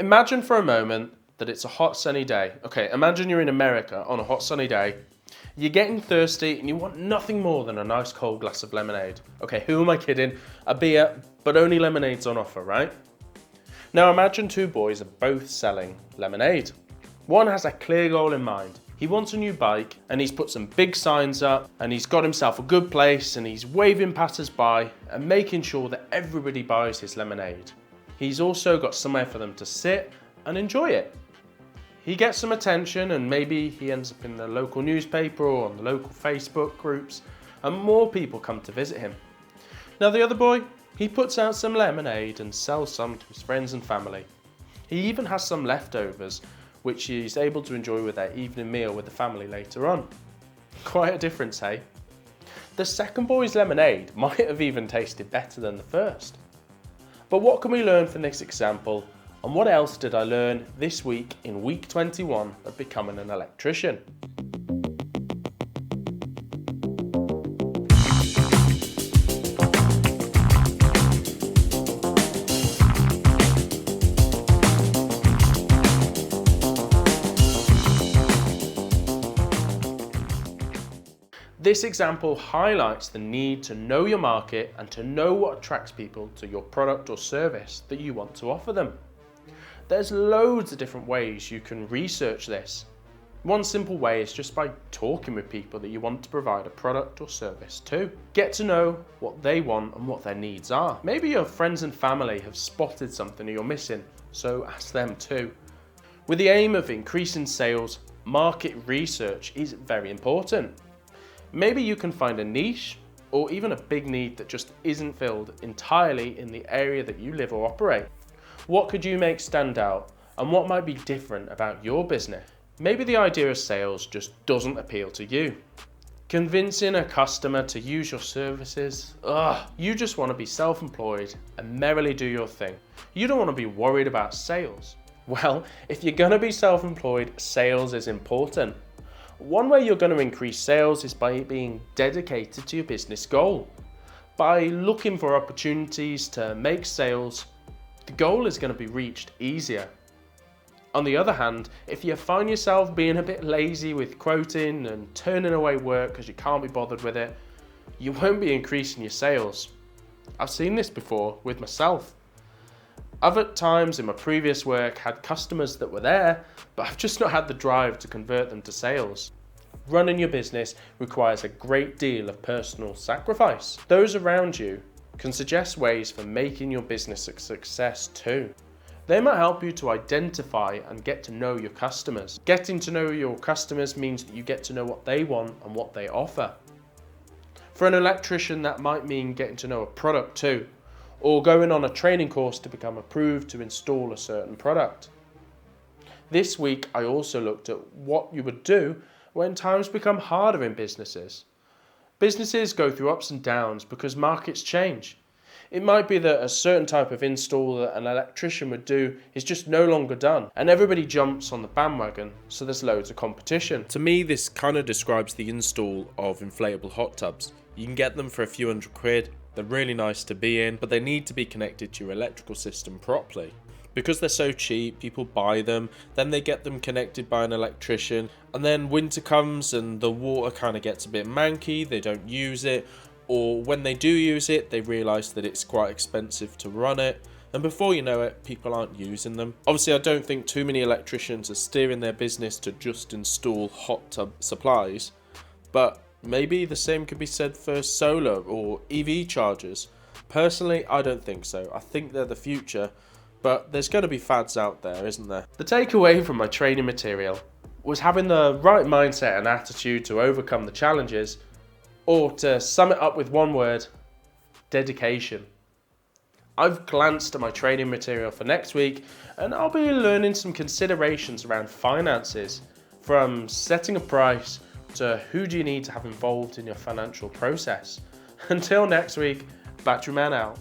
Imagine for a moment that it's a hot sunny day. Okay, imagine you're in America on a hot sunny day. You're getting thirsty and you want nothing more than a nice cold glass of lemonade. Okay, who am I kidding? A beer, but only lemonade's on offer, right? Now imagine two boys are both selling lemonade. One has a clear goal in mind. He wants a new bike and he's put some big signs up and he's got himself a good place and he's waving passers-by and making sure that everybody buys his lemonade. He's also got somewhere for them to sit and enjoy it. He gets some attention and maybe he ends up in the local newspaper or on the local Facebook groups and more people come to visit him. Now the other boy, he puts out some lemonade and sells some to his friends and family. He even has some leftovers which he's able to enjoy with their evening meal with the family later on. Quite a difference, hey? The second boy's lemonade might have even tasted better than the first. But what can we learn from this example? And what else did I learn this week in week 21 of becoming an electrician? This example highlights the need to know your market and to know what attracts people to your product or service that you want to offer them. There's loads of different ways you can research this. One simple way is just by talking with people that you want to provide a product or service to. Get to know what they want and what their needs are. Maybe your friends and family have spotted something you're missing, so ask them too. With the aim of increasing sales, market research is very important. Maybe you can find a niche or even a big need that just isn't filled entirely in the area that you live or operate. What could you make stand out and what might be different about your business? Maybe the idea of sales just doesn't appeal to you. Convincing a customer to use your services, you just want to be self-employed and merrily do your thing. You don't want to be worried about sales. Well, if you're going to be self-employed, sales is important. One way you're going to increase sales is by being dedicated to your business goal. By looking for opportunities to make sales, the goal is going to be reached easier. On the other hand, if you find yourself being a bit lazy with quoting and turning away work because you can't be bothered with it, you won't be increasing your sales. I've seen this before with myself. I've at times in my previous work had customers that were there, but I've just not had the drive to convert them to sales. Running your business requires a great deal of personal sacrifice. Those around you can suggest ways for making your business a success too. They might help you to identify and get to know your customers. Getting to know your customers means that you get to know what they want and what they offer. For an electrician, that might mean getting to know a product too, or going on a training course to become approved to install a certain product. This week, I also looked at what you would do when times become harder in businesses. Businesses go through ups and downs because markets change. It might be that a certain type of install that an electrician would do is just no longer done, and everybody jumps on the bandwagon, so there's loads of competition. To me, this kind of describes the install of inflatable hot tubs. You can get them for a few £100. They're really nice to be in, but they need to be connected to your electrical system properly. Because they're so cheap, people buy them, then they get them connected by an electrician, and then winter comes and the water kind of gets a bit manky, they don't use it, or when they do use it, they realise that it's quite expensive to run it, and before you know it, people aren't using them. Obviously, I don't think too many electricians are steering their business to just install hot tub supplies, but maybe the same could be said for solar or EV chargers. Personally, I don't think so. I think they're the future. But there's going to be fads out there, isn't there? The takeaway from my training material was having the right mindset and attitude to overcome the challenges, or to sum it up with one word, dedication. I've glanced at my training material for next week and I'll be learning some considerations around finances, from setting a price to who do you need to have involved in your financial process. Until next week, Battery Man out.